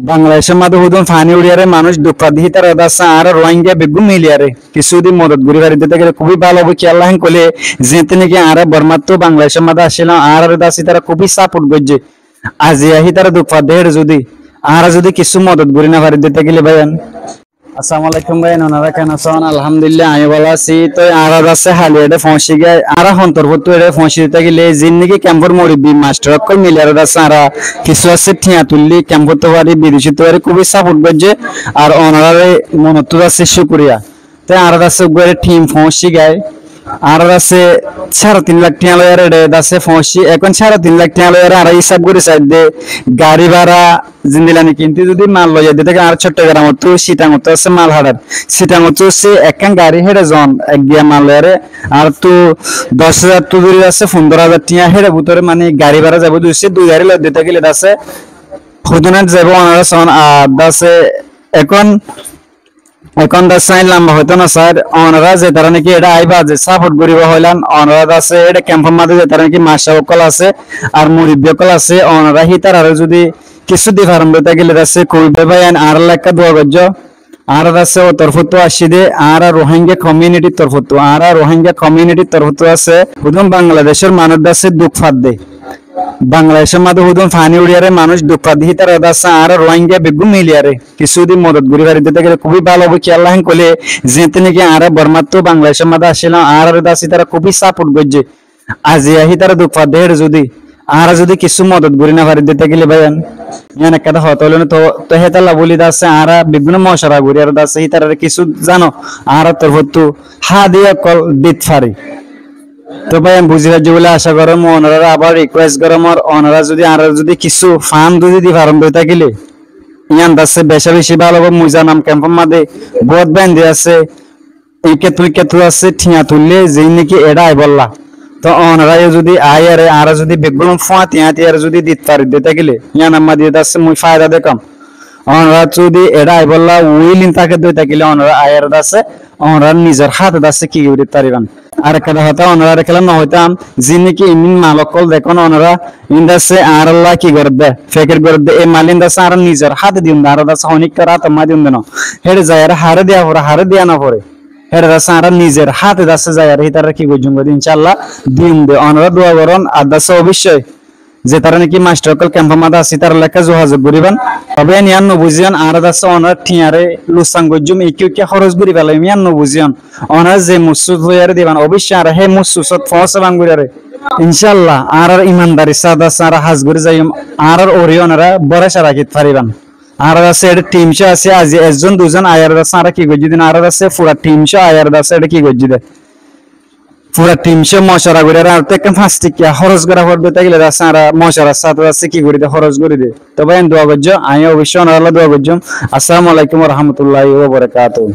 বাংলাদেশের মাঝে হুদুন ফানি উড়িয়ারে মানুষ দুঃখ দিহি তার দাসা আর রোহিঙ্গা বেগুন মিলিয়ারে কিছুদিন মদত গুরি বাড়ি দিতে গেলে খুবই ভালো হবে কি আল্লাহ কলে যেতে নাকি আর বর্মাত্র বাংলাদেশের মাঝে আসছিলাম আর দাসি তারা খুবই সাপোর্ট করছে আজি আহি তারা দুঃখ দেহের যদি কিছু মদত গুরি না বাড়ি দিতে গেলে ভাইয়ান। আসসালামু আলাইকুম ভাই, ওনারা কেন আছেন? আলহামদুলিল্লাহ আমি ভালো আছি। তো আর আছে হালিয়াডে ফসি গে আর অন্তর্ভুক্ত এর ফসি দিতে গেলে জিন্দিগি ক্যাম্পর মরিবি মাস্টার অকল মিলিয়ার আছে আর কিছু আছে ঠিয়া তুললি ক্যাম্প করতে পারি বিদেশি তো খুবই সাপোর্ট করছে আর ওনারা মনত আছে শুক্রিয়া। তো আর আছে গরে টিম ফসি গায় আর আছে 3.5 লাখ টাকা লয়ার আছে ফসি এখন 3.5 লাখ টাকা লয়ার আর হিসাব করে সাইড দে গাড়ি ভাড়া জিন্দিলানি কিন্তু যদি মাল লইয়া দিতে আর চট্টগ্রাম তো সিটাং তো আছে মাল হাড়ার সিটাং তো সে একখান গাড়ি হেডে জন এক গিয়া মাল লয়ারে আর তো 10,000 তো দূরে আছে 15,000 টাকা হেডে ভিতরে মানে গাড়ি ভাড়া যাবো দুই গাড়ি লই দিতে গেলে আছে খুদনাত যাব ওনারা সন আছে এখন দাসাইন লম্বা হইতো না স্যার ওনারা যে তারা নাকি এটা আইবা যে সাপোর্ট করিব হইলাম ওনারা আছে এটা ক্যাম্পের মধ্যে যে তারা নাকি মাসা অকল আছে আর মুরিব্বি অকল আছে ওনারা হি তার আর যদি কিছু দিফারম দিতে গেলে আছে কইবে ভাই আর লেখা দোয়া গজ্জ আর আছে ও তরফতো আসি দে আর রোহিঙ্গা কমিউনিটির তরফতো আর রোহিঙ্গা কমিউনিটির তরফতো আছে হুদুম বাংলাদেশের মানুষ আছে দুঃখ ফাদ দে বাংলাদেশের মাঝে হুদুন ফানি উড়িয়ারে মানুষ দুঃখ দিহি তার দাসা আর রোহিঙ্গা বেগুন মিলিয়ারে কিছুদিন মদত গুরি বাড়ি দিতে গেলে খুবই ভালো হবে কি আল্লাহ কলে যেতে নাকি আর বর্মাত্র বাংলাদেশের মাঝে আসছিলাম আর দাসি তারা খুবই সাপোর্ট করছে আজি আহি তারা দুঃখ দেহের যদি কিছু মদত গুরি না বাড়ি দিতে গেলে ভাইয়ান ইয়ান একটা হতো হলো তো তো হেতালা বলি দাসে আর বিভিন্ন মশারা গুরি আর দাসে হি তারা কিছু জানো আর তোর হতো হা দিয়া কল দিত ফারি। তো ভাই আমি বুঝি রাজ্য বলে আশা করম ওনারা আবার রিকোয়েস্ট করম আর ওনারা যদি কিছু ফান্ড যদি ফার্ম বই থাকিলে ইয়ান দাসে বেশি ভালো হবে মুজা নাম ক্যাম্পের মাঝে বহুত ব্যান্ড আছে এই ক্ষেত্রে আছে ঠিয়া তুললে যেই নাকি এড়াই বললা তো ওনারা যদি আয়ারে আর যদি বেগুন ফোয়া তিয়ার যদি দিতে পারি দিতে গেলে ইয়ান আম্মা দিয়ে দাসে মুই ফায়দা দেখাম ওনারা যদি এড়াই বললা উইলিং তাকে দই থাকিলে ওনারা আয়ার দাসে ওনারা নিজের হাতে দাসে কি করে পারিবান আর একটা হতা ওনারা খেলা না হইতাম যিনি কি ইমিন মালকল দেখুন ওনারা ইন্দাসে আর আল্লাহ কি করে দে ফেকের করে দে এই মালিন দাসে আর নিজের হাতে দিন আর দাসে অনেক রাত মা দিন দেন হেড়ে যায় আর হারে দেয়া পরে হারে দেয়া না পরে হেড়ে দাসে আর নিজের হাতে দাসে যায় আর হিতারা কি করজুম ইনশাআল্লাহ দিন দে ওনারা দোয়া করুন আর দাসে অবশ্যই যে তারা নাকি মাস্টার অকল ক্যাম্পের মাঝে আসি তার লেখা যোগাযোগ করিবেন তবে নিয়ান নবুজিয়ান আর দাসে অনার ঠিয়ারে লুসাং গজ্জুম ইকি খরচ করি পেলাম নিয়ান নবুজিয়ান অনার যে মুসুদ হইয়ারে দিবেন অবশ্যই আর হে মুসুসত ফসে বাঙ্গুরারে ইনশাআল্লাহ আর ইমানদারি সাদা সারা হাজ করে যাইম আর ওরিয়নরা বড়সা রাখিত পারিবেন আর আছে এটা টিমশো আছে আজ একজন দুজন আয়ার দাসে আর কি গজ্জি দিন আর আছে পুরা টিমশো আয়ার দাসে এটা কি গজ্জি দে পুরা টিমশো মশারা করে আর তো একটা 5 টিকা খরচ করা পড়বে তাই গেলে আছে আর মশারা সাথে আছে কি করে দে খরচ করে দে তবে দোয়া করছো আমি অবশ্যই ওনারা দোয়া করছো। আসসালামু আলাইকুম ওয়া রাহমাতুল্লাহি ওয়া বারাকাতুহু।